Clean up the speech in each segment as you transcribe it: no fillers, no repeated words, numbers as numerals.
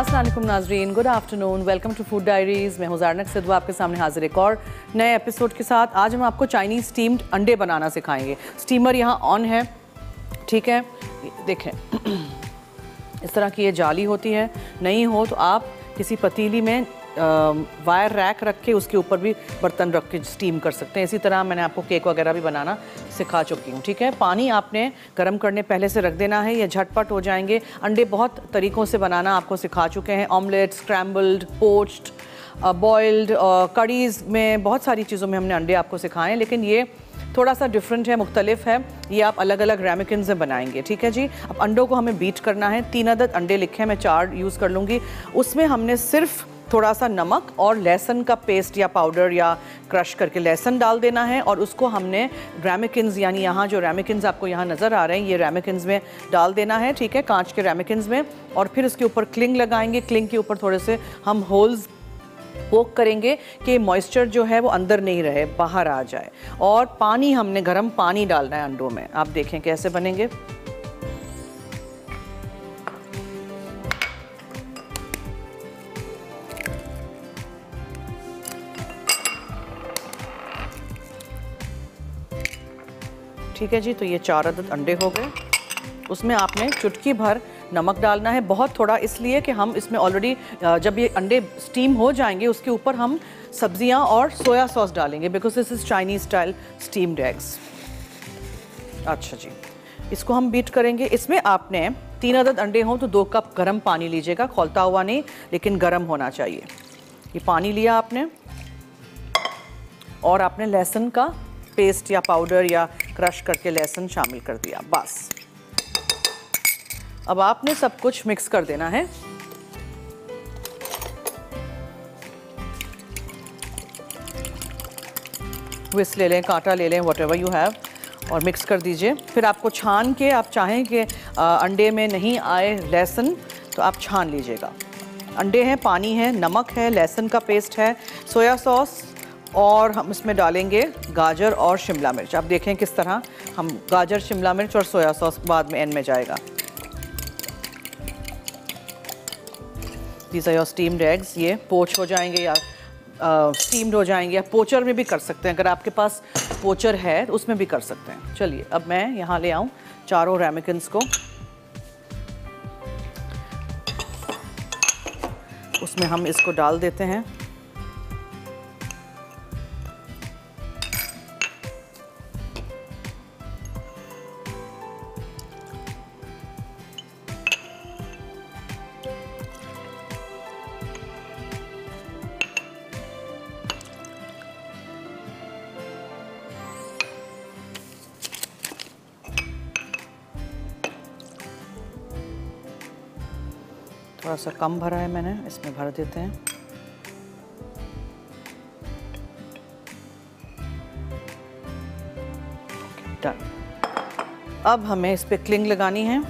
अस्सलाम वालेकुम नाजरीन, good afternoon, welcome to food diaries. मैं हूं ज़ारनक सिद्दू आपके सामने हाजिर एक और नए एपिसोड के साथ। आज हम आपको चाइनीज़ स्टीम्ड अंडे बनाना सिखाएंगे। स्टीमर यहाँ ऑन है, ठीक है, देखें इस तरह की ये जाली होती है। नहीं हो तो आप किसी पतीली में वायर रैक रख के उसके ऊपर भी बर्तन रख के स्टीम कर सकते हैं। इसी तरह मैंने आपको केक वगैरह भी बनाना सिखा चुकी हूँ, ठीक है। पानी आपने गर्म करने पहले से रख देना है, ये झटपट हो जाएंगे। अंडे बहुत तरीक़ों से बनाना आपको सिखा चुके हैं, ऑमलेट, स्क्रैम्बल्ड, पोच्ड, बॉइल्ड, कड़ीज़ में बहुत सारी चीज़ों में हमने अंडे आपको सिखाए हैं, लेकिन ये थोड़ा सा डिफरेंट है, मुख्तलिफ है। ये आप अलग अलग रेमिकिन्स में बनाएंगे, ठीक है जी। अब अंडों को हमें बीट करना है। 3 अदद अंडे लिखे हैं, मैं 4 यूज़ कर लूँगी। उसमें हमने सिर्फ थोड़ा सा नमक और लहसुन का पेस्ट या पाउडर या क्रश करके लहसुन डाल देना है, और उसको हमने रेमिकिन्स, यानी यहाँ जो रेमिकिन्स आपको यहाँ नज़र आ रहे हैं, ये रेमिकिन्स में डाल देना है, ठीक है, कांच के रेमिकिन्स में। और फिर उसके ऊपर क्लिंग लगाएंगे। क्लिंग के ऊपर थोड़े से हम होल्स पोक करेंगे कि मॉइस्चर जो है वो अंदर नहीं रहे, बाहर आ जाए। और पानी हमने गर्म पानी डालना है अंडों में। आप देखें कैसे बनेंगे। ठीक है जी, तो ये 4 अदद अंडे हो गए। उसमें आपने चुटकी भर नमक डालना है, बहुत थोड़ा, इसलिए कि हम इसमें ऑलरेडी जब ये अंडे स्टीम हो जाएंगे उसके ऊपर हम सब्जियां और सोया सॉस डालेंगे, because this is Chinese style steamed eggs. अच्छा जी, इसको हम बीट करेंगे। इसमें आपने 3 अदद अंडे हों तो 2 कप गर्म पानी लीजिएगा, खौलता हुआ नहीं लेकिन गर्म होना चाहिए। ये पानी लिया आपने, और आपने लहसुन का पेस्ट या पाउडर या क्रश करके लहसुन शामिल कर दिया, बस। अब आपने सब कुछ मिक्स कर देना है। विस्क ले लें, कांटा ले लें, व्हाटएवर यू हैव, और मिक्स कर दीजिए। फिर आपको छान के, आप चाहें कि अंडे में नहीं आए लहसुन तो आप छान लीजिएगा। अंडे हैं, पानी है, नमक है, लहसुन का पेस्ट है, सोया सॉस, और हम इसमें डालेंगे गाजर और शिमला मिर्च। आप देखें किस तरह हम गाजर, शिमला मिर्च और सोया सॉस बाद में एंड में जाएगा। These are your steamed eggs। ये पोच हो जाएंगे या स्टीम्ड हो जाएंगे, या पोचर में भी कर सकते हैं। अगर आपके पास पोचर है तो उसमें भी कर सकते हैं। चलिए, अब मैं यहाँ ले आऊँ चारों रेमिकिन्स को, उसमें हम इसको डाल देते हैं। थोड़ा सा कम भरा है मैंने, इसमें भर देते हैं। डन। अब हमें इस पे क्लिंग लगानी है।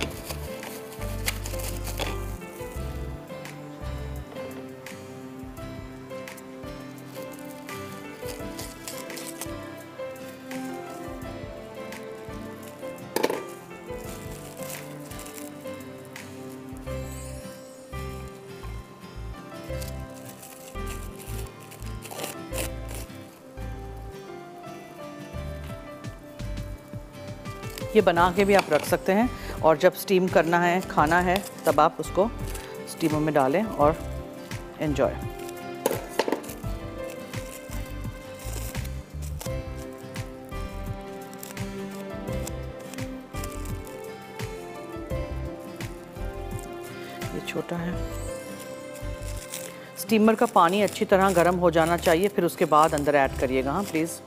ये बना के भी आप रख सकते हैं, और जब स्टीम करना है, खाना है, तब आप उसको स्टीमर में डालें और एंजॉय। ये छोटा है। स्टीमर का पानी अच्छी तरह गर्म हो जाना चाहिए, फिर उसके बाद अंदर ऐड करिएगा, हाँ प्लीज़।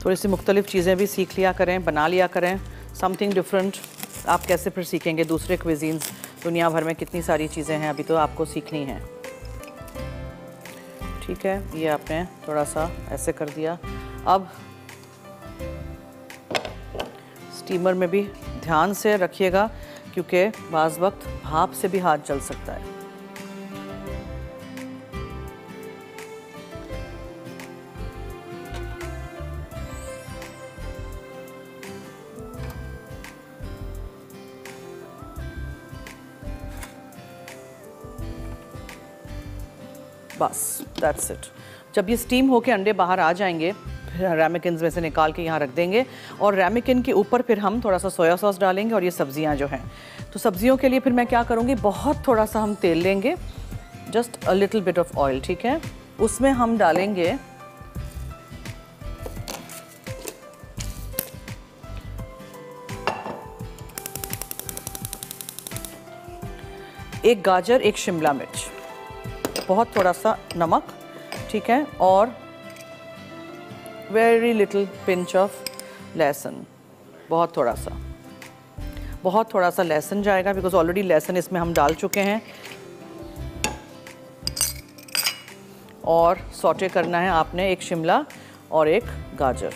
थोड़ी सी मुख्तलिफ चीज़ें भी सीख लिया करें, बना लिया करें, समथिंग डिफरेंट। आप कैसे फिर सीखेंगे दूसरे क्विजीन्स? दुनिया भर में कितनी सारी चीज़ें हैं, अभी तो आपको सीखनी है, ठीक है। ये आपने थोड़ा सा ऐसे कर दिया। अब स्टीमर में भी ध्यान से रखिएगा, क्योंकि बाज़ वक्त भाप से भी हाथ जल सकता है। बस दैट्स इट। जब ये स्टीम होके अंडे बाहर आ जाएंगे, फिर रैमेकिन्स में से निकाल के यहाँ रख देंगे और रैमेकिन के ऊपर फिर हम थोड़ा सा सोया सॉस डालेंगे और ये सब्जियाँ जो हैं। तो सब्जियों के लिए फिर मैं क्या करूँगी, बहुत थोड़ा सा हम तेल लेंगे, just a little bit of oil, ठीक है। उसमें हम डालेंगे एक गाजर, एक शिमला मिर्च, बहुत थोड़ा सा नमक, ठीक है, और वेरी लिटिल पिंच ऑफ लहसुन, बहुत थोड़ा सा लहसुन जाएगा बिकॉज ऑलरेडी लहसुन इसमें हम डाल चुके हैं। और सौटे करना है आपने एक शिमला और एक गाजर।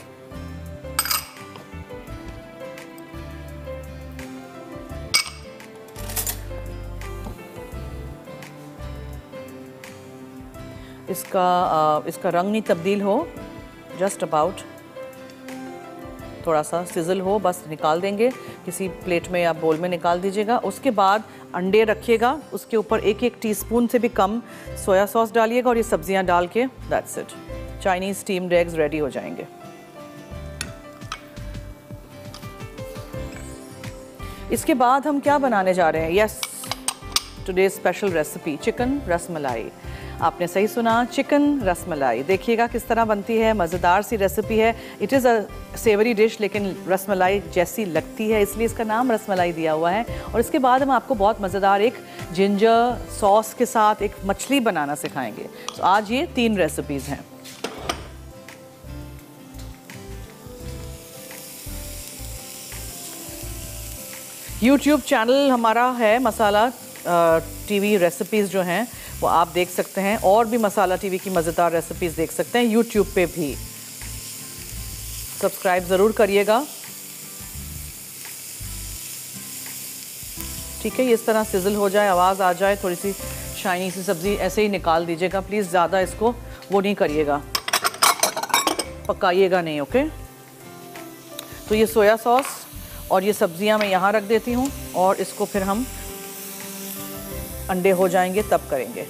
इसका रंग नहीं तब्दील हो, जस्ट अबाउट थोड़ा सा सिजल हो, बस निकाल देंगे किसी प्लेट में या बोल में निकाल दीजिएगा। उसके बाद अंडे रखिएगा, उसके ऊपर एक एक टीस्पून से भी कम सोया सॉस डालिएगा और ये सब्जियां डाल के that's it, Chinese steamed eggs ready हो जाएंगे। इसके बाद हम क्या बनाने जा रहे हैं, yes, today special recipe chicken rasmalai. आपने सही सुना, चिकन रसमलाई। देखिएगा किस तरह बनती है, मज़ेदार सी रेसिपी है। It is a savoury dish लेकिन रसमलाई जैसी लगती है, इसलिए इसका नाम रसमलाई दिया हुआ है। और इसके बाद हम आपको बहुत मज़ेदार एक जिंजर सॉस के साथ एक मछली बनाना सिखाएंगे। तो आज ये 3 रेसिपीज़ हैं। यूट्यूब चैनल हमारा है मसाला टीवी रेसिपीज़ जो हैं वो आप देख सकते हैं, और भी मसाला टीवी की मज़ेदार रेसिपीज़ देख सकते हैं यूट्यूब पे भी। सब्सक्राइब ज़रूर करिएगा, ठीक है। ये इस तरह सिजल हो जाए, आवाज़ आ जाए, थोड़ी सी शाइनी सी सब्ज़ी, ऐसे ही निकाल दीजिएगा प्लीज़। ज़्यादा इसको वो नहीं करिएगा, पकाइएगा नहीं, ओके। तो ये सोया सॉस और ये सब्जियां मैं यहाँ रख देती हूँ और इसको फिर हम अंडे हो जाएंगे तब करेंगे।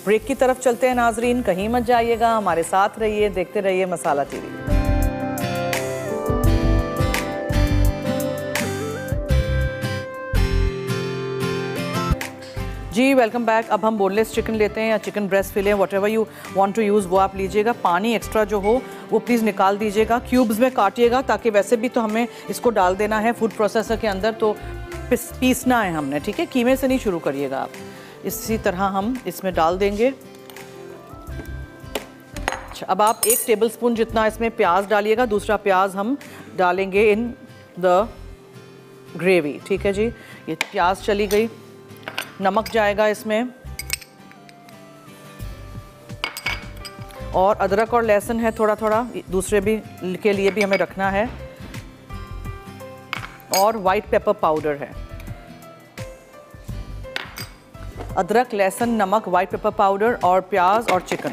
ब्रेक की तरफ चलते हैं नाजरीन, कहीं मत जाइएगा, हमारे साथ रहिए, देखते रहिए मसाला टीवी। जी वेलकम बैक। अब हम बोनलेस चिकन लेते हैं या chicken breast fillet, whatever you want to use वो आप लीजिएगा। पानी एक्स्ट्रा जो हो वो प्लीज़ निकाल दीजिएगा, क्यूब्स में काटिएगा, ताकि वैसे भी तो हमें इसको डाल देना है फूड प्रोसेसर के अंदर, तो पीसना है हमने, ठीक है। कीमे से नहीं शुरू करिएगा आप। इसी तरह हम इसमें डाल देंगे। अच्छा, अब आप 1 टेबलस्पून जितना इसमें प्याज डालिएगा, दूसरा प्याज हम डालेंगे इन द ग्रेवी, ठीक है जी। ये प्याज चली गई, नमक जाएगा इसमें, और अदरक और लहसुन है थोड़ा थोड़ा, दूसरे भी के लिए भी हमें रखना है, और वाइट पेपर पाउडर है। अदरक, लहसुन, नमक, वाइट पेपर पाउडर और प्याज और चिकन।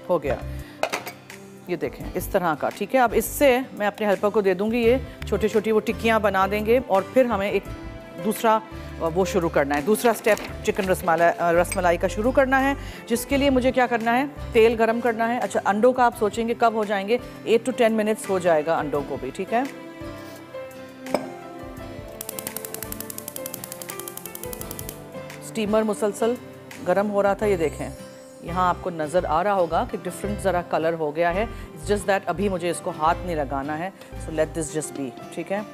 हो गया, ये देखें इस तरह का, ठीक है। अब इससे मैं अपने हेल्पर को दे दूंगी, ये छोटी छोटी वो टिक्कियाँ बना देंगे, और फिर हमें एक दूसरा वो शुरू करना है, दूसरा स्टेप चिकन रसमलाई का शुरू करना है, जिसके लिए मुझे क्या करना है, तेल गरम करना है। अच्छा, अंडों का आप सोचेंगे कब हो जाएंगे, 8 to 10 मिनट्स हो जाएगा अंडों को भी, ठीक है। स्टीमर मुसलसल गरम हो रहा था, ये देखें यहाँ आपको नज़र आ रहा होगा कि डिफरेंट ज़रा कलर हो गया है। इट्स जस्ट दैट अभी मुझे इसको हाथ नहीं लगाना है, so let this just be, ठीक है।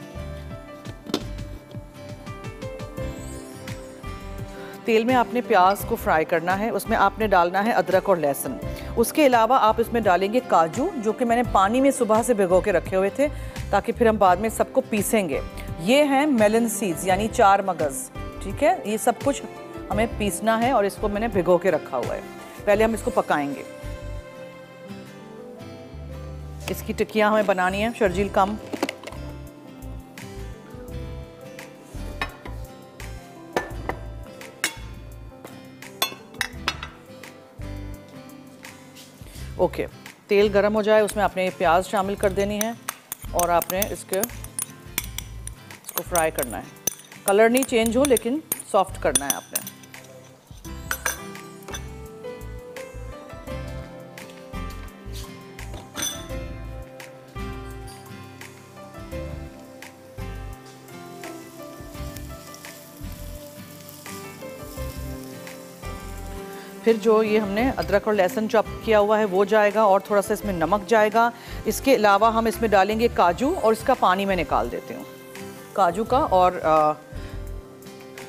तेल में आपने प्याज को फ्राई करना है, उसमें आपने डालना है अदरक और लहसुन। उसके अलावा आप इसमें डालेंगे काजू, जो कि मैंने पानी में सुबह से भिगो के रखे हुए थे, ताकि फिर हम बाद में सबको पीसेंगे। ये हैं मेलन सीड्स, यानी 4 मगज़, ठीक है। ये सब कुछ हमें पीसना है और इसको मैंने भिगो के रखा हुआ है। पहले हम इसको पकाएंगे। इसकी टिक्कियाँ हमें बनानी है, शर्जील कम। ओके, तेल गरम हो जाए, उसमें आपने प्याज शामिल कर देनी है और आपने इसको फ्राई करना है। कलर नहीं चेंज हो लेकिन सॉफ्ट करना है आपने। फिर जो ये हमने अदरक और लहसुन चॉप किया हुआ है वो जाएगा और थोड़ा सा इसमें नमक जाएगा। इसके अलावा हम इसमें डालेंगे काजू और इसका पानी मैं निकाल देती हूँ, काजू का और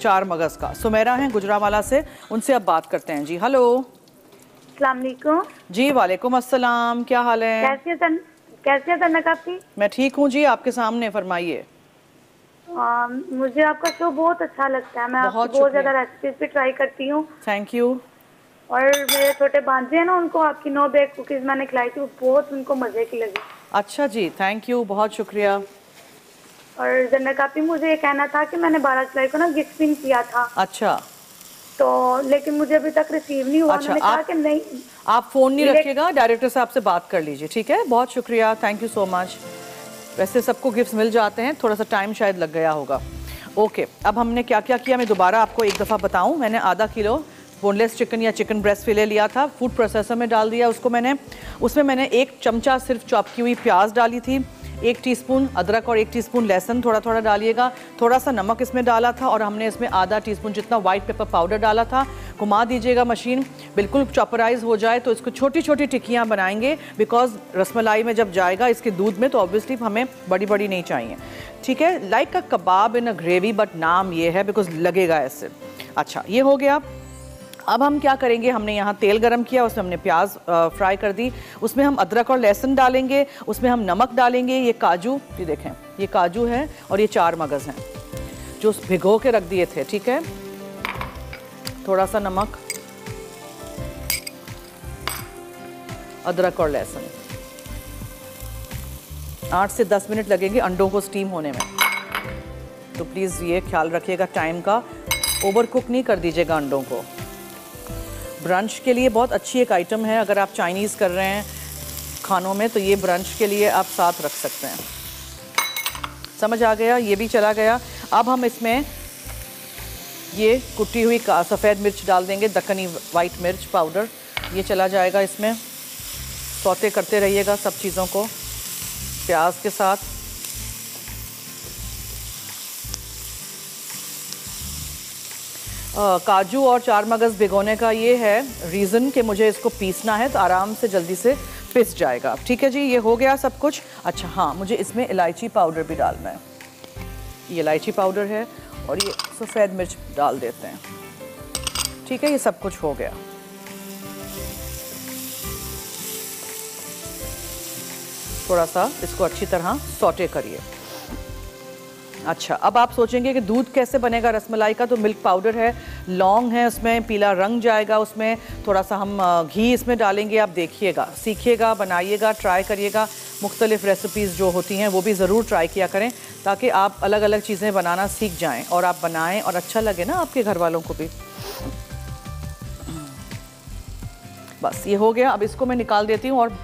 4 मगज़ का। सुमेरा हैं गुजरावाला से, उनसे अब बात करते हैं जी। हेलो, अस्सलाम वालेकुम। जी वालेकुम अस्सलाम, क्या हाल है? कैसे तनक आपकी? मैं ठीक हूँ जी, आपके सामने फरमाइए। मुझे आपका शो बहुत अच्छा लगता है, मैं आपकी बहुत ज़्यादा रेसिपीज भी ट्राई करती हूँ। Thank you. और मेरे छोटे भांजे हैं ना, उनको आपकी 9 बेक कुकीज़ मैंने खिलाई थी, वो बहुत उनको मज़े की लगी। अच्छा जी, थैंक यू, बहुत शुक्रिया। और जन्नत आपी, मुझे ये कहना था कि मैंने 12 जुलाई को ना गिफ्ट पिन किया था। अच्छा, तो लेकिन मुझे अभी तक रिसीव नहीं हुआ। अच्छा, मैंने कहा कि नहीं, आप फ़ोन नहीं रखिएगा, डायरेक्टर साहब से बात कर लीजिए, ठीक है? बहुत शुक्रिया, थैंक यू सो मच। वैसे सबको गिफ्ट्स मिल जाते हैं, थोड़ा सा टाइम शायद लग गया होगा। ओके, अब हमने क्या क्या किया मैं दोबारा आपको एक दफ़ा बताऊं। मैंने आधा किलो बोनलेस चिकन या चिकन ब्रेस्ट फिले लिया था, फूड प्रोसेसर में डाल दिया उसको मैंने। उसमें मैंने 1 चमचा सिर्फ चॉप की हुई प्याज डाली थी, 1 टीस्पून अदरक और 1 टीस्पून लहसुन थोड़ा थोड़ा डालिएगा। थोड़ा सा नमक इसमें डाला था और हमने इसमें आधा टीस्पून जितना वाइट पेपर पाउडर डाला था। घुमा दीजिएगा मशीन, बिल्कुल चॉपराइज हो जाए तो इसको छोटी छोटी टिक्कियाँ बनाएंगे, बिकॉज रसमलाई में जब जाएगा इसके दूध में तो ऑब्वियसली हमें बड़ी बड़ी नहीं चाहिए, ठीक है? Like a kebab in a gravy, but नाम ये है बिकॉज लगेगा ऐसे। अच्छा, ये हो गया। अब हम क्या करेंगे, हमने यहाँ तेल गरम किया, उसमें हमने प्याज फ्राई कर दी, उसमें हम अदरक और लहसुन डालेंगे, उसमें हम नमक डालेंगे। ये काजू, ये देखें, ये काजू है और ये 4 मगज़ हैं जो भिगो के रख दिए थे, ठीक है? थोड़ा सा नमक, अदरक और लहसुन। 8 से 10 मिनट लगेंगे अंडों को स्टीम होने में, तो प्लीज़ ये ख्याल रखिएगा टाइम का, ओवर कुक नहीं कर दीजिएगा अंडों को। ब्रंच के लिए बहुत अच्छी एक आइटम है, अगर आप चाइनीज़ कर रहे हैं खानों में तो ये ब्रंच के लिए आप साथ रख सकते हैं। समझ आ गया, ये भी चला गया। अब हम इसमें ये कुटी हुई सफ़ेद मिर्च डाल देंगे, दक्कनी वाइट मिर्च पाउडर, ये चला जाएगा इसमें। सौते करते रहिएगा सब चीज़ों को प्याज के साथ। काजू और 4 मगज़ भिगोने का ये है रीज़न कि मुझे इसको पीसना है तो आराम से जल्दी से पिस जाएगा, ठीक है जी? ये हो गया सब कुछ। अच्छा हाँ, मुझे इसमें इलायची पाउडर भी डालना है, ये इलायची पाउडर है और ये सफ़ेद मिर्च डाल देते हैं, ठीक है? ये सब कुछ हो गया। थोड़ा सा इसको अच्छी तरह सौटे करिए। अच्छा, अब आप सोचेंगे कि दूध कैसे बनेगा रसमलाई का, तो मिल्क पाउडर है, लौंग है, उसमें पीला रंग जाएगा, उसमें थोड़ा सा हम घी इसमें डालेंगे। आप देखिएगा, सीखिएगा, बनाइएगा, ट्राई करिएगा। मुख्तलिफ़ रेसिपीज़ जो होती हैं वो भी ज़रूर ट्राई किया करें ताकि आप अलग अलग चीज़ें बनाना सीख जाएं और आप बनाएं और अच्छा लगे ना आपके घर वालों को भी। बस ये हो गया। अब इसको मैं निकाल देती हूँ और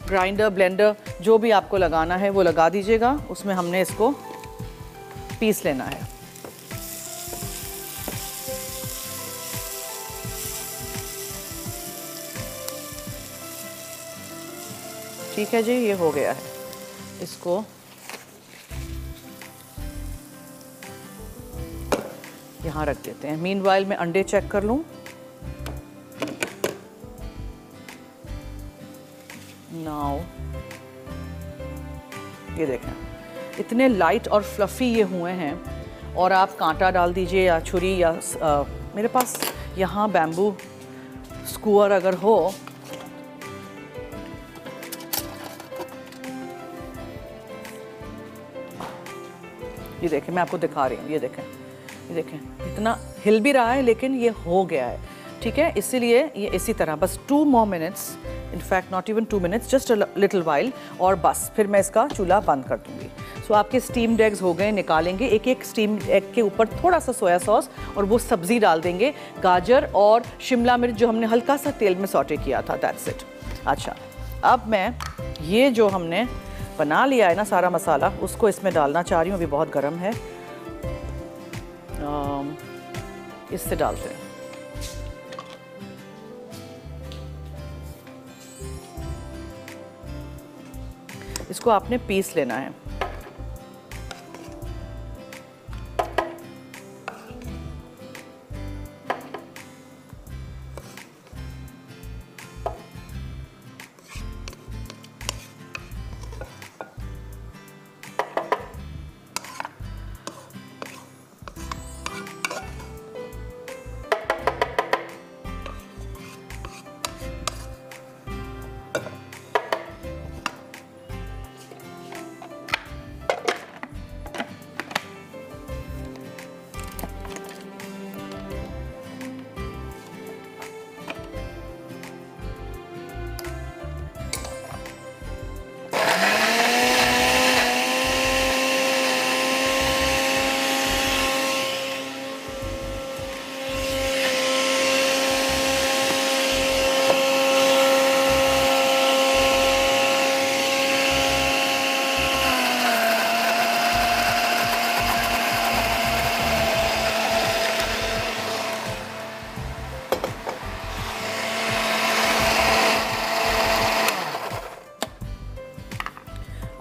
ग्राइंडर, ब्लेंडर जो भी आपको लगाना है वो लगा दीजिएगा, उसमें हमने इसको पीस लेना है। ठीक है जी, ये हो गया है। इसको यहाँ रख देते हैं। मीनवाइल मैं अंडे चेक कर लूँ। नाउ ये देखें, इतने लाइट और फ्लफ़ी ये हुए हैं। और आप कांटा डाल दीजिए या छुरी या मेरे पास यहाँ बैम्बू स्क्वायर अगर हो, ये देखें, मैं आपको दिखा रही हूँ, ये देखें, ये देखें, इतना हिल भी रहा है लेकिन ये हो गया है, ठीक है? इसीलिए ये इसी तरह बस 2 more minutes in fact not even 2 minutes, just a little while, और बस फिर मैं इसका चूल्हा बंद कर दूँगी। सो आपके स्टीम्ड एग्स हो गए, निकालेंगे। एक एक स्टीम्ड एग के ऊपर थोड़ा सा सोया सॉस और वो सब्ज़ी डाल देंगे, गाजर और शिमला मिर्च जो हमने हल्का सा तेल में सौटे किया था, दैट्स इट। अच्छा, अब मैं ये जो हमने बना लिया है ना सारा मसाला, उसको इसमें डालना चाह रही हूँ। अभी बहुत गर्म है, इससे डालते हैं। इसको आपने पीस लेना है।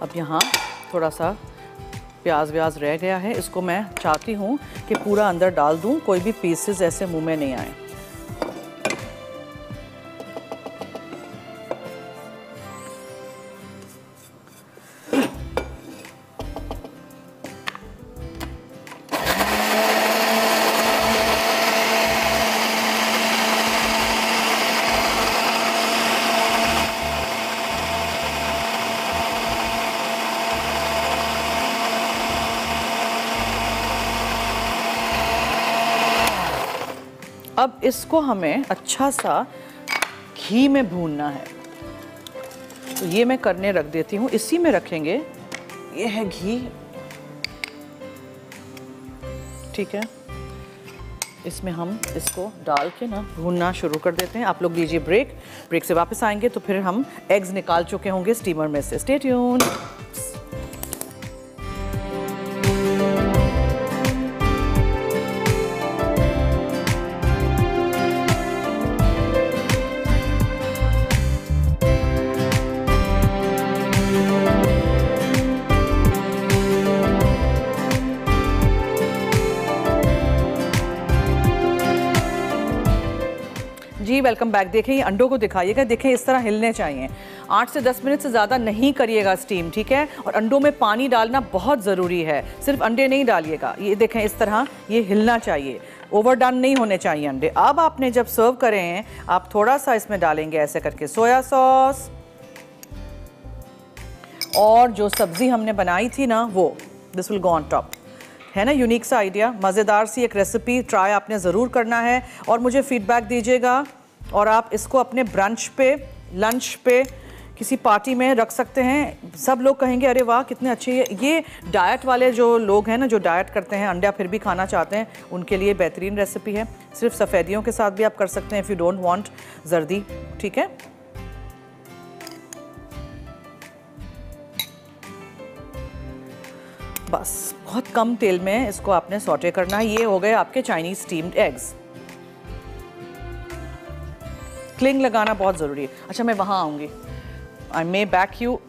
अब यहाँ थोड़ा सा प्याज व्याज रह गया है, इसको मैं चाहती हूँ कि पूरा अंदर डाल दूँ, कोई भी पीसेस ऐसे मुंह में नहीं आए। अब इसको हमें अच्छा सा घी में भूनना है, तो ये मैं करने रख देती हूँ। इसी में रखेंगे, ये है घी, ठीक है। इसमें हम इसको डाल के ना भूनना शुरू कर देते हैं। आप लोग लीजिए ब्रेक, ब्रेक से वापस आएंगे तो फिर हम एग्स निकाल चुके होंगे स्टीमर में से। Stay tune. जी वेलकम बैक। देखें ये अंडों को दिखाइएगा, देखें इस तरह हिलने चाहिए। 8 से 10 मिनट से ज़्यादा नहीं करिएगा स्टीम, ठीक है। और अंडों में पानी डालना बहुत ज़रूरी है, सिर्फ अंडे नहीं डालिएगा। ये देखें इस तरह ये हिलना चाहिए, ओवरडन नहीं होने चाहिए अंडे। अब आपने जब सर्व करें हैं, आप थोड़ा सा इसमें डालेंगे ऐसे करके सोया सॉस, और जो सब्ज़ी हमने बनाई थी ना वो, this will go on top. है ना यूनिक सा आइडिया, मज़ेदार सी एक रेसिपी, ट्राई आपने ज़रूर करना है और मुझे फीडबैक दीजिएगा। और आप इसको अपने ब्रंच पे, लंच पे, किसी पार्टी में रख सकते हैं। सब लोग कहेंगे अरे वाह कितने अच्छे। ये डाइट वाले जो लोग हैं ना, जो डाइट करते हैं, अंडा फिर भी खाना चाहते हैं, उनके लिए बेहतरीन रेसिपी है। सिर्फ सफ़ेदियों के साथ भी आप कर सकते हैं, इफ़ यू डोंट वांट जर्दी, ठीक है। बस बहुत कम तेल में इसको आपने सौटे करना है। ये हो गए आपके चाइनीज स्टीम्ड एग्स। क्लिंग लगाना बहुत ज़रूरी है। अच्छा मैं वहाँ आऊँगी, आई मे बैक यू।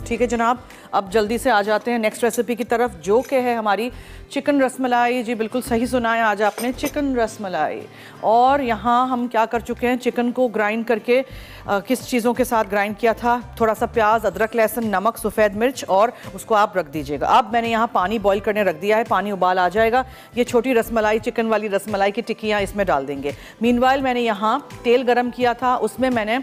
ठीक है जनाब, अब जल्दी से आ जाते हैं नेक्स्ट रेसिपी की तरफ, जो कि है हमारी चिकन रसमलाई। जी बिल्कुल सही सुना है आज आपने, चिकन रसमलाई। और यहाँ हम क्या कर चुके हैं, चिकन को ग्राइंड करके किस चीज़ों के साथ ग्राइंड किया था, थोड़ा सा प्याज, अदरक, लहसुन, नमक, सफ़ेद मिर्च, और उसको आप रख दीजिएगा। अब मैंने यहाँ पानी बॉईल करने रख दिया है, पानी उबाल आ जाएगा। ये छोटी रसमलाई, चिकन वाली रसमलाई की टिक्कियाँ इसमें डाल देंगे। मीनवाइल मैंने यहाँ तेल गरम किया था, उसमें मैंने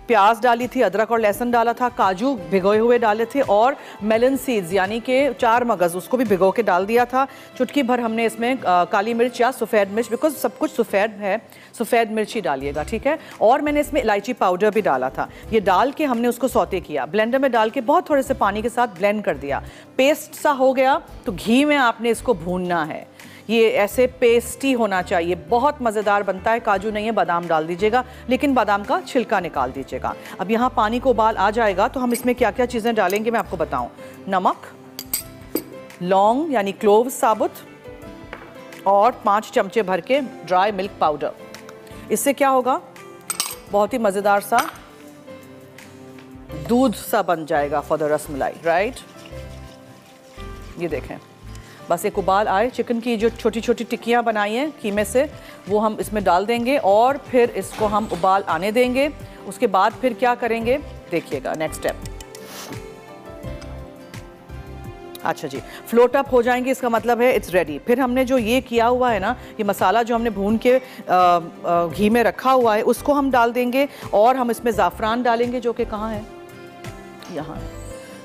प्याज डाली थी, अदरक और लहसुन डाला था, काजू भिगोए हुए डाले थे और मेलन सीड्स यानी कि 4 मगज़ उसको भी भिगो के डाल दिया था। चुटकी भर हमने इसमें काली मिर्च या सफ़ेद मिर्च, बिकॉज सब कुछ सफ़ेद है, सफ़ेद मिर्च ही डालिएगा, ठीक है। और मैंने इसमें इलायची पाउडर भी डाला था। ये डाल के हमने उसको सौते किया, ब्लेंडर में डाल के बहुत थोड़े से पानी के साथ ब्लेंड कर दिया। पेस्ट सा हो गया तो घी में आपने इसको भूनना है। ये ऐसे पेस्टी होना चाहिए, बहुत मज़ेदार बनता है। काजू नहीं है, बादाम डाल दीजिएगा, लेकिन बादाम का छिलका निकाल दीजिएगा। अब यहाँ पानी को उबाल आ जाएगा तो हम इसमें क्या क्या चीज़ें डालेंगे मैं आपको बताऊँ। नमक, लौंग यानी क्लोव साबुत और 5 चमचे भर के ड्राई मिल्क पाउडर। इससे क्या होगा, बहुत ही मज़ेदार सा दूध सा बन जाएगा फॉर द रसमलाई, राइट। ये देखें, बस एक उबाल आए, चिकन की जो छोटी छोटी टिक्कियाँ बनाई हैं कीमे से वो हम इसमें डाल देंगे और फिर इसको हम उबाल आने देंगे। उसके बाद फिर क्या करेंगे देखिएगा, नेक्स्ट स्टेप। अच्छा जी, फ्लोट अप हो जाएंगे, इसका मतलब है इट्स रेडी। फिर हमने जो ये किया हुआ है ना, ये मसाला जो हमने भून के घी में रखा हुआ है उसको हम डाल देंगे और हम इसमें ज़ाफ़रान डालेंगे, जो कि कहाँ है, यहाँ है।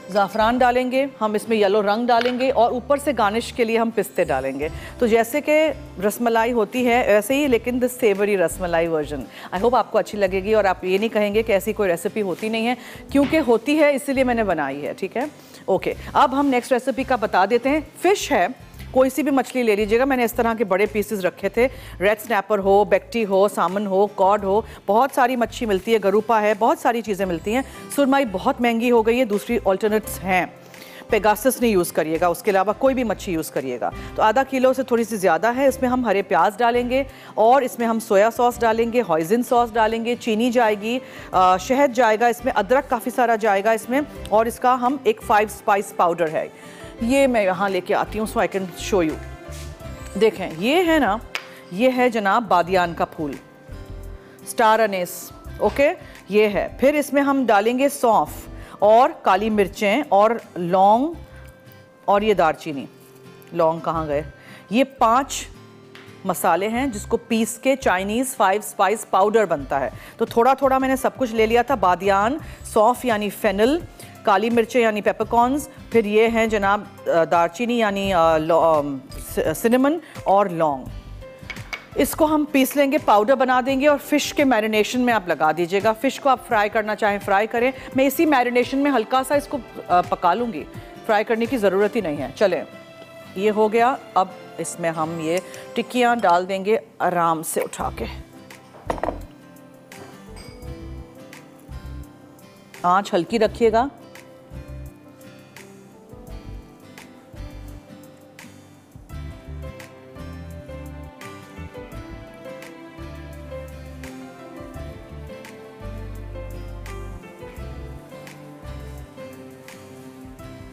ज़ाफ़रान डालेंगे हम, इसमें येलो रंग डालेंगे और ऊपर से गार्निश के लिए हम पिस्ते डालेंगे। तो जैसे कि रसमलाई होती है वैसे ही, लेकिन this savoury rasmalai version. I hope आपको अच्छी लगेगी और आप ये नहीं कहेंगे कि ऐसी कोई रेसिपी होती नहीं है, क्योंकि होती है इसीलिए मैंने बनाई है, ठीक है। ओके, अब हम नेक्स्ट रेसिपी का बता देते हैं। फ़िश है, कोई सी भी मछली ले लीजिएगा। मैंने इस तरह के बड़े पीसेस रखे थे, रेड स्नैपर हो, बेक्टी हो, सामन हो, कॉड हो, बहुत सारी मच्छी मिलती है, गरूपा है, बहुत सारी चीज़ें मिलती हैं। सुरमई बहुत महंगी हो गई है, दूसरी ऑल्टरनेट्स हैं। पेगासस नहीं यूज़ करिएगा, उसके अलावा कोई भी मच्छी यूज़ करिएगा। तो आधा किलो से थोड़ी सी ज़्यादा है। इसमें हम हरे प्याज डालेंगे और इसमें हम सोया सॉस डालेंगे, हॉइज़न सॉस डालेंगे, चीनी जाएगी, शहद जाएगा, इसमें अदरक काफ़ी सारा जाएगा इसमें, और इसका हम एक 5 स्पाइस पाउडर है, ये मैं यहाँ लेके आती हूँ सो आई कैन शो यू। देखें, ये है ना, ये है जनाब बादियान का फूल, स्टार अनीस, ओके, ये है। फिर इसमें हम डालेंगे सौंफ और काली मिर्चें और लौंग और ये दालचीनी। लौंग कहाँ गए? ये 5 मसाले हैं जिसको पीस के चाइनीज़ 5 स्पाइस पाउडर बनता है। तो थोड़ा थोड़ा मैंने सब कुछ ले लिया था। बादियान, सौंफ यानी फेनल, काली मिर्चें यानी पेपरकॉर्न्स, फिर ये हैं जनाब दालचीनी यानी सिनेमन और लौंग। इसको हम पीस लेंगे, पाउडर बना देंगे और फ़िश के मैरिनेशन में आप लगा दीजिएगा। फ़िश को आप फ्राई करना चाहें फ्राई करें, मैं इसी मैरिनेशन में हल्का सा इसको पका लूँगी, फ्राई करने की ज़रूरत ही नहीं है। चलें, ये हो गया। अब इसमें हम ये टिक्कियाँ डाल देंगे आराम से उठा के। आँच हल्की रखिएगा।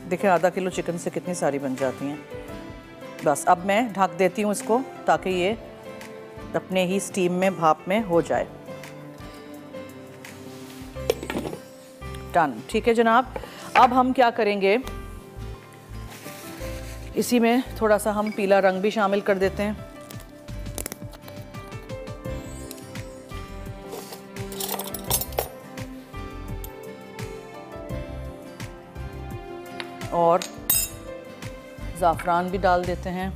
देखिए आधा किलो चिकन से कितनी सारी बन जाती हैं। बस अब मैं ढक देती हूँ इसको ताकि ये अपने ही स्टीम में, भाप में हो जाए। डन, ठीक है जनाब। अब हम क्या करेंगे, इसी में थोड़ा सा हम पीला रंग भी शामिल कर देते हैं। और ज़ाफ़रान भी डाल देते हैं।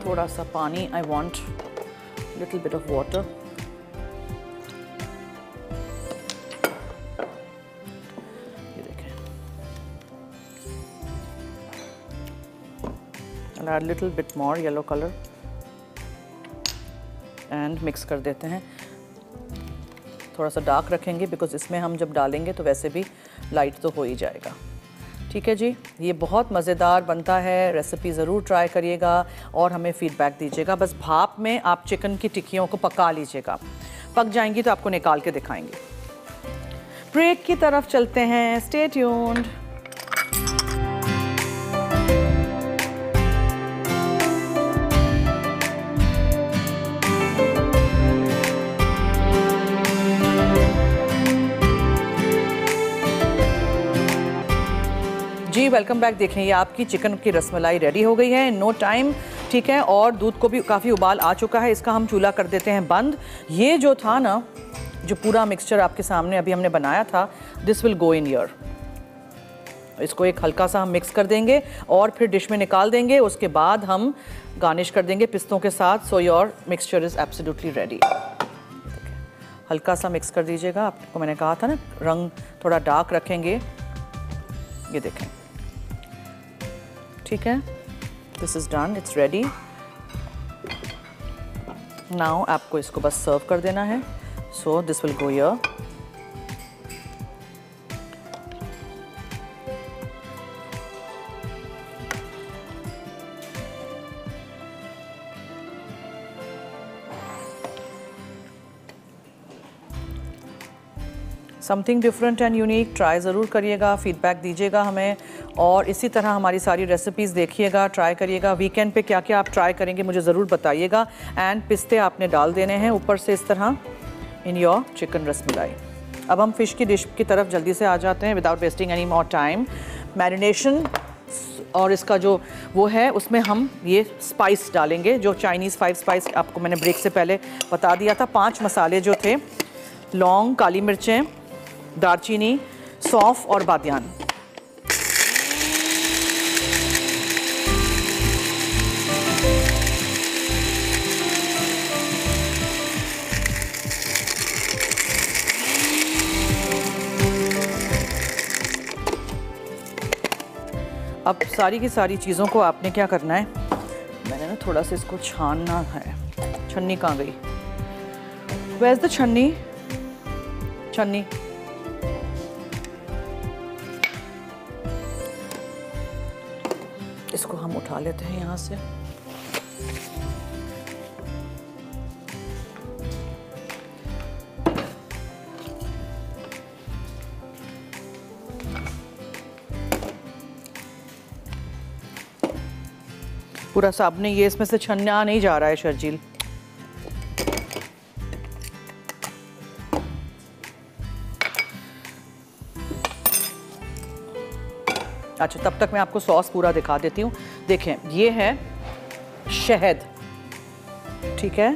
थोड़ा सा पानी, I want little bit of water. ये देखें, I'll add little bit more yellow color and mix कर देते हैं। थोड़ा सा डार्क रखेंगे बिकॉज इसमें हम जब डालेंगे तो वैसे भी लाइट तो हो ही जाएगा। ठीक है जी, ये बहुत मज़ेदार बनता है, रेसिपी ज़रूर ट्राई करिएगा और हमें फ़ीडबैक दीजिएगा। बस भाप में आप चिकन की टिक्कियों को पका लीजिएगा, पक जाएंगी तो आपको निकाल के दिखाएंगे। ब्रेक की तरफ चलते हैं, स्टे ट्यून्ड। जी वेलकम बैक। देखें, ये आपकी चिकन की रसमलाई रेडी हो गई है। नो टाइम ठीक है, और दूध को भी काफ़ी उबाल आ चुका है, इसका हम चूल्हा कर देते हैं बंद। ये जो था ना, जो पूरा मिक्सचर आपके सामने अभी हमने बनाया था, this will go in here. इसको एक हल्का सा हम मिक्स कर देंगे और फिर डिश में निकाल देंगे। उसके बाद हम गार्निश कर देंगे पिस्तों के साथ। So your mixture is absolutely ready. हल्का सा मिक्स कर दीजिएगा, आपको मैंने कहा था ना रंग थोड़ा डार्क रखेंगे। ये देखें, ठीक है, this is done, it's ready. Now आपको इसको बस सर्व कर देना है। So this will go here. Something different and unique try ज़रूर करिएगा, फीडबैक दीजिएगा हमें, और इसी तरह हमारी सारी रेसिपीज़ देखिएगा, ट्राई करिएगा। वीकेंड पे क्या क्या आप ट्राई करेंगे मुझे ज़रूर बताइएगा। एंड पिस्ते आपने डाल देने हैं ऊपर से इस तरह इन योर चिकन रसमलाई। अब हम फ़िश की डिश की तरफ जल्दी से आ जाते हैं without wasting any more time. Marination और इसका जो वो है उसमें हम ये स्पाइस डालेंगे, जो चाइनीज़ 5 स्पाइस आपको मैंने ब्रेक से पहले बता दिया था। 5 मसाले जो थे, लौंग, काली मिर्चें, दालचीनी, सौंफ और बादियान। अब सारी की सारी चीज़ों को आपने क्या करना है, मैंने ना थोड़ा सा इसको छानना है। छन्नी कहाँ गई? वेयर इज द छन्नी? छन्नी इसको हम उठा लेते हैं यहाँ से। पूरा साबुन ये इसमें से छन्ना नहीं जा रहा है शर्जील। अच्छा, तब तक मैं आपको सॉस पूरा दिखा देती हूँ। देखें, ये है शहद, ठीक है।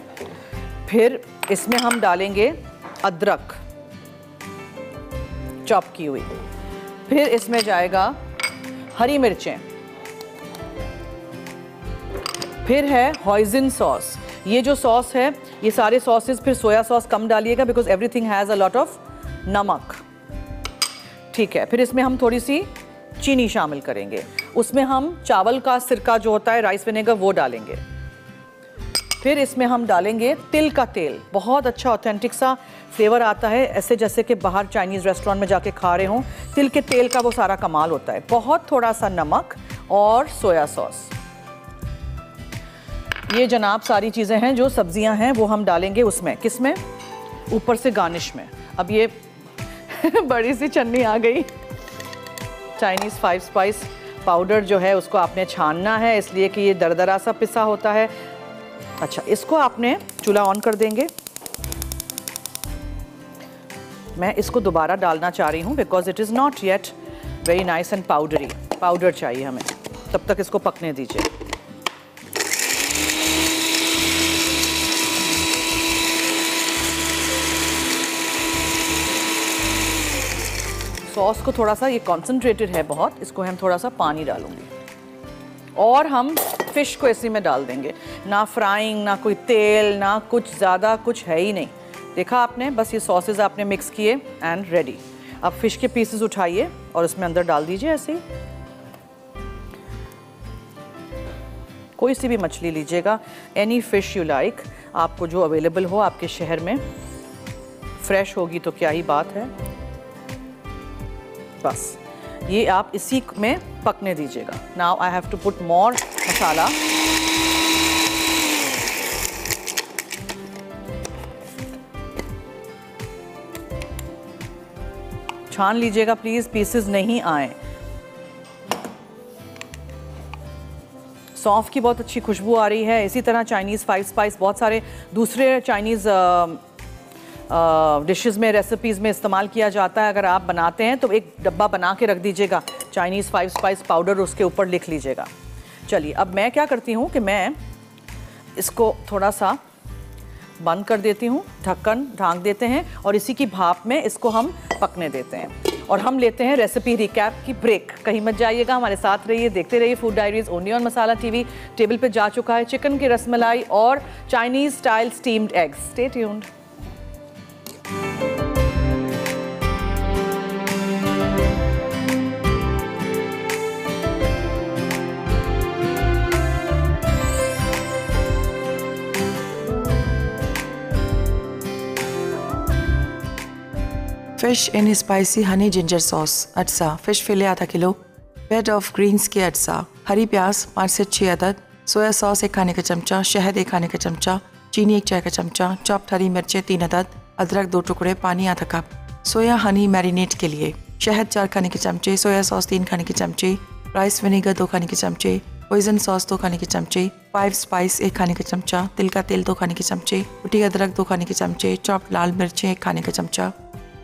फिर इसमें हम डालेंगे अदरक चॉप की हुई। फिर इसमें जाएगा हरी मिर्चें। फिर है हॉइजन सॉस। ये जो सॉस है, ये सारे सॉसेस, फिर सोया सॉस कम डालिएगा because everything has a lot of नमक, ठीक है। फिर इसमें हम थोड़ी सी चीनी शामिल करेंगे। उसमें हम चावल का सिरका जो होता है, राइस विनेगर, वो डालेंगे। फिर इसमें हम डालेंगे तिल का तेल। बहुत अच्छा ऑथेंटिक सा फ्लेवर आता है, ऐसे जैसे कि बाहर चाइनीज़ रेस्टोरेंट में जाके खा रहे हों। तिल के तेल का वो सारा कमाल होता है। बहुत थोड़ा सा नमक और सोया सॉस। ये जनाब सारी चीज़ें हैं, जो सब्जियां हैं वो हम डालेंगे उसमें। किसमें? ऊपर से गार्निश में। अब ये बड़ी सी छन्नी आ गई। चाइनीज़ 5 स्पाइस पाउडर जो है उसको आपने छानना है, इसलिए कि ये दरदरा सा पिसा होता है। अच्छा, इसको आपने चूल्हा ऑन कर देंगे। मैं इसको दोबारा डालना चाह रही हूँ because it is not yet very nice and powdery. Powder चाहिए हमें, तब तक इसको पकने दीजिए। सॉस को थोड़ा सा, ये कॉन्सेंट्रेटेड है बहुत, इसको हम थोड़ा सा पानी डालूंगी और हम फिश को इसी में डाल देंगे। ना फ्राइंग, ना कोई तेल, ना कुछ ज़्यादा, कुछ है ही नहीं। देखा आपने, बस ये सॉसेज आपने मिक्स किए एंड रेडी। अब फिश के पीसेस उठाइए और इसमें अंदर डाल दीजिए ऐसे ही। कोई सी भी मछली लीजिएगा, एनी फिश यू लाइक, आपको जो अवेलेबल हो आपके शहर में। फ्रेश होगी तो क्या ही बात है। बस ये आप इसी में पकने दीजिएगा। Now I have to put more masala. छान लीजिएगा प्लीज, पीसेस नहीं आए। सौंफ की बहुत अच्छी खुशबू आ रही है। इसी तरह चाइनीज़ 5 स्पाइस बहुत सारे दूसरे चाइनीज़ डिशेस में, रेसिपीज़ में इस्तेमाल किया जाता है। अगर आप बनाते हैं तो एक डब्बा बना के रख दीजिएगा, चाइनीज़ 5 स्पाइस पाउडर, उसके ऊपर लिख लीजिएगा। चलिए अब मैं क्या करती हूँ कि मैं इसको थोड़ा सा बंद कर देती हूँ, ढक्कन ढांक देते हैं और इसी की भाप में इसको हम पकने देते हैं। और हम लेते हैं रेसिपी रिकैप की ब्रेक। कहीं मत जाइएगा, हमारे साथ रहिए, देखते रहिए food diaries only on Masala TV. Table पे जा चुका है चिकन की रसमलाई और Chinese style steamed eggs. Stay tuned. Fish in spicy honey ginger sauce अटसा, फिश फिले आधा किलो, बेड ऑफ ग्रीन्स के अटसा, हरी प्याज 5 से 6 अदद, सोया सॉस 1 खाने का चमचा, शहद 1 खाने का चमचा, चीनी 1 चाय का चमचा, चॉप्ड हरी मिर्चें 3 अदद, अदरक 2 टुकड़े, पानी आधा कप। सोया हनी मैरिनेट के लिए शहद 4 खाने के चमचे, सोया सॉस 3 खाने के चमचे, राइस विनेगर 2 खाने के चमचे, पॉइजन सॉस 2 खाने के चमचे, 5 स्पाइस 1 खाने का चमचा, तिल का तेल 2 खाने के चमचे, कुटी अदरक 2 खाने के चमचे, चॉप्ड लाल मिर्चें 1 खाने का चमचा।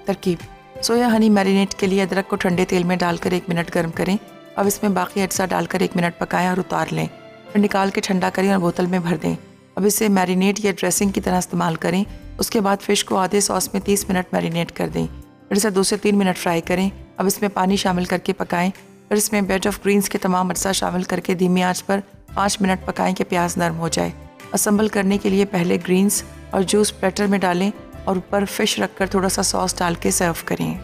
तरकीब: सोया हनी मैरिनेट के लिए अदरक को ठंडे तेल में डालकर 1 मिनट गर्म करें। अब इसमें बाकी अज्जा डालकर 1 मिनट पकाएं और उतार लें। फिर निकाल के ठंडा करें और बोतल में भर दें। अब इसे मैरिनेट या ड्रेसिंग की तरह इस्तेमाल करें। उसके बाद फ़िश को आधे सॉस में 30 मिनट मैरिनेट कर दें। फिर इसे 2 से 3 मिनट फ्राई करें। अब इसमें पानी शामिल करके पकाएं। फिर इसमें बेड ऑफ ग्रीन्स के तमाम अज्जा शामिल करके धीमी आंच पर 5 मिनट पकाएं कि प्याज नरम हो जाए। असम्बल करने के लिए पहले ग्रीन्स और जूस प्लेटर में डालें और ऊपर फिश रखकर थोड़ा सा सॉस डाल के सर्व करें।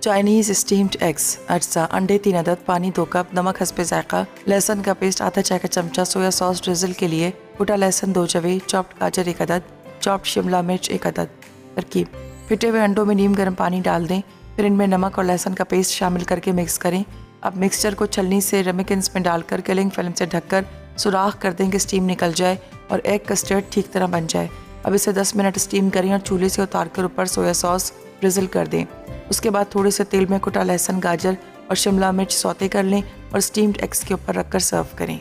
चाइनीज़ स्टीम्ड एग्स अज्जा, अंडे 3 अदद, पानी 2 कप, नमक हस्बे जायका, लहसुन का पेस्ट आधा चाय का चमचा, सोया सॉस ड्रिजल के लिए कुटा लहसुन 2 जवे, चॉप्ड गाजर 1 अदद, चॉप्ड शिमला मिर्च 1 अदद। तरकीब: फिटे हुए अंडों में नीम गर्म पानी डाल दें। फिर इनमें नमक और लहसुन का पेस्ट शामिल करके मिक्स करें। अब मिक्सचर को छलनी से रेमिकिन्स में डालकर किलिंग फिल्म से ढककर सुराख कर दें कि स्टीम निकल जाए और एग कस्टर्ड ठीक तरह बन जाए। अब इसे 10 मिनट स्टीम करें और चूल्हे से उतार कर ऊपर सोया सॉस ड्रिजल कर दें। उसके बाद थोड़े से तेल में कुटा लहसुन, गाजर और शिमला मिर्च सौते कर लें और स्टीम्ड एग्स के ऊपर रखकर सर्व करें।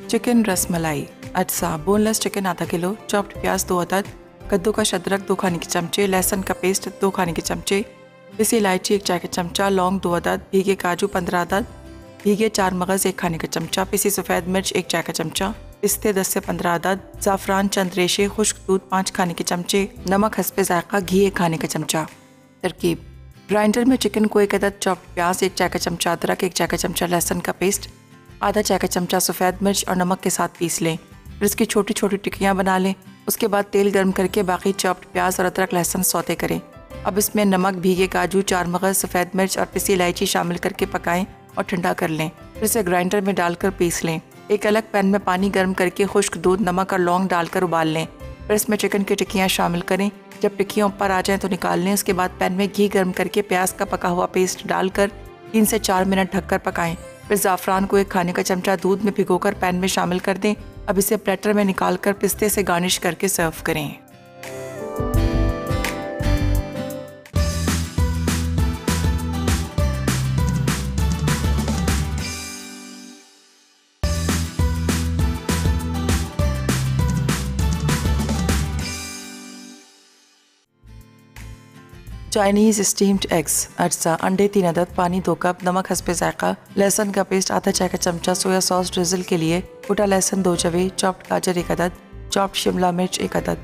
चिकन रसमलाई अज्जा, बोनलेस चिकन आधा किलो, चॉप्ड प्याज 2 अदद, कद्दूकस अदरक 2 खाने के चमचे, लहसुन का पेस्ट 2 खाने के चमचे, पिसी इलायची 1 चाय का चमचा, लौंग 2 अदद, भीगे काजू 15 अदद, भीगे 4 मगज़ 1 खाने का चमचा, पिसी सफ़ेद मिर्च 1 चाय का चमचा, पिस्ते 10 से 15 अदद, ज़ाफ़रान चंद रेशे, खुश्क दूध 5 खाने के चमचे, नमक हस्बे जायका, घी 1 खाने का चमचा। तरकीब: ग्राइंडर में चिकन को 1 अदद चॉप्ड प्याज, 1 चाय का चमचा अदरक, 1 चाय का चमचा लहसुन का पेस्ट, आधा चाय का चमचा सफ़ेद मिर्च और नमक के साथ पीस लें। फिर इसकी छोटी छोटी टिक्कियाँ बना लें। उसके बाद तेल गर्म करके बाकी चॉप्ड प्याज और अदरक लहसुन सौते करें। अब इसमें नमक, भीगे काजू, 4 मगज़, सफ़ेद मिर्च और पिसी इलायची शामिल करके पकाएं और ठंडा कर लें। फिर इसे ग्राइंडर में डालकर पीस लें। एक अलग पैन में पानी गर्म करके खुश्क दूध, नमक और लौंग डालकर उबाल लें। फिर इसमें चिकन की टिक्कियाँ शामिल करें। जब टिक्कियाँ ऊपर आ जाएं तो निकाल लें। उसके बाद पैन में घी गर्म करके प्याज का पका हुआ पेस्ट डालकर 3 से 4 मिनट ढककर पकाएं। फिर ज़ाफ़रान को 1 खाने का चमचा दूध में भिगोकर पैन में शामिल कर दें। अब इसे प्लेटर में निकालकर पिस्ते से गार्निश करके सर्व करें। चाइनीज़ स्टीम्ड एग्स अज्जा, अंडे 3 अदद, पानी 2 कप, नमक हस्बे जायका, लहसुन का पेस्ट आधा चाय का चमचा, सोया सॉस ड्रिजल के लिए कुटा लहसुन 2 जवे, चॉप्ड गाजर 1 अदद, चॉप्ड शिमला मिर्च 1 अदद।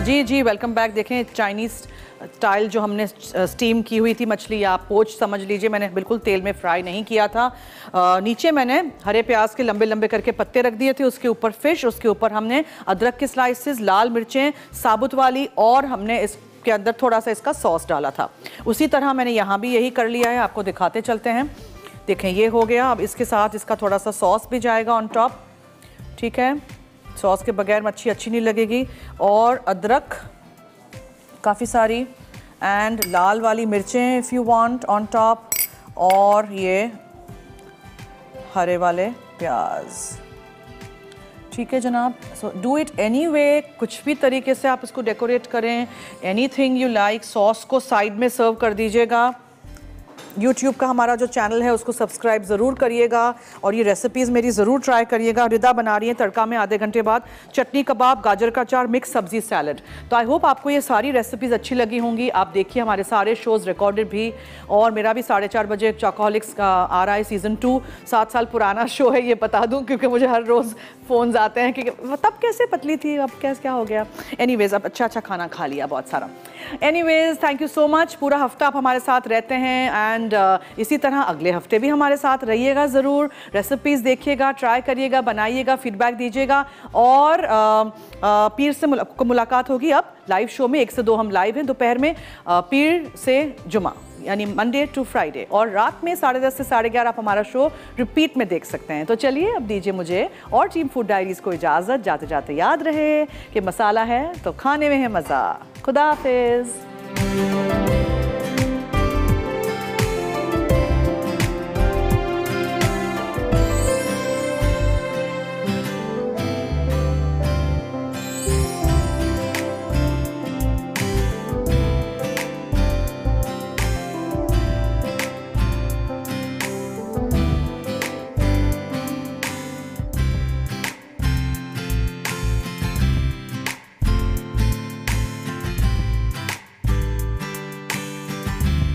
जी जी, वेलकम बैक। देखें चाइनीज़ स्टाइल जो हमने स्टीम की हुई थी मछली, या पोच समझ लीजिए, मैंने बिल्कुल तेल में फ्राई नहीं किया था। नीचे मैंने हरे प्याज के लंबे लंबे करके पत्ते रख दिए थे, उसके ऊपर फिश, उसके ऊपर हमने अदरक के स्लाइसेस, लाल मिर्चें साबुत वाली, और हमने इसके अंदर थोड़ा सा इसका सॉस डाला था। उसी तरह मैंने यहाँ भी यही कर लिया है, आपको दिखाते चलते हैं। देखें ये हो गया। अब इसके साथ इसका थोड़ा सा सॉस भी जाएगा ऑन टॉप, ठीक है। सॉस के बगैर मच्छी अच्छी नहीं लगेगी। और अदरक काफ़ी सारी, एंड लाल वाली मिर्चें if you want on top, और ये हरे वाले प्याज, ठीक है जनाब। So do it any way, कुछ भी तरीके से आप इसको डेकोरेट करें, एनीथिंग यू लाइक। सॉस को साइड में सर्व कर दीजिएगा। यूट्यूब का हमारा जो चैनल है उसको सब्सक्राइब ज़रूर करिएगा और ये रेसिपीज़ मेरी ज़रूर ट्राई करिएगा। रिदा बना रही है तड़का में आधे घंटे बाद चटनी कबाब, गाजर का अचार, मिक्स सब्जी सैलड। तो आई होप आपको ये सारी रेसिपीज़ अच्छी लगी होंगी। आप देखिए हमारे सारे शोज़ रिकॉर्डेड भी, और मेरा भी 4:30 बजे चॉकोहॉलिक्स का आ रहा है सीज़न 2। 7 साल पुराना शो है ये बता दूँ, क्योंकि मुझे हर रोज़ फ़ोन्स आते हैं कि तब कैसे पतली थी, अब क्या हो गया। एनीवेज़ अब अच्छा खाना खा लिया बहुत सारा। Anyways thank you so much. पूरा हफ्ता आप हमारे साथ रहते हैं एंड इसी तरह अगले हफ्ते भी हमारे साथ रहिएगा ज़रूर। रेसिपीज़ देखिएगा, ट्राई करिएगा, बनाइएगा, फीडबैक दीजिएगा। और पीर से मुलाकात होगी अब लाइव शो में। 1 से 2 हम लाइव हैं दोपहर में, पीर से जुमा यानी मंडे टू फ्राइडे, और रात में 10:30 से 11:30 आप हमारा शो रिपीट में देख सकते हैं। तो चलिए अब दीजिए मुझे और टीम फूड डायरीज़ को इजाज़त। जाते जाते याद रहे कि मसाला है तो खाने में है मज़ा। खुदा हाफिज़।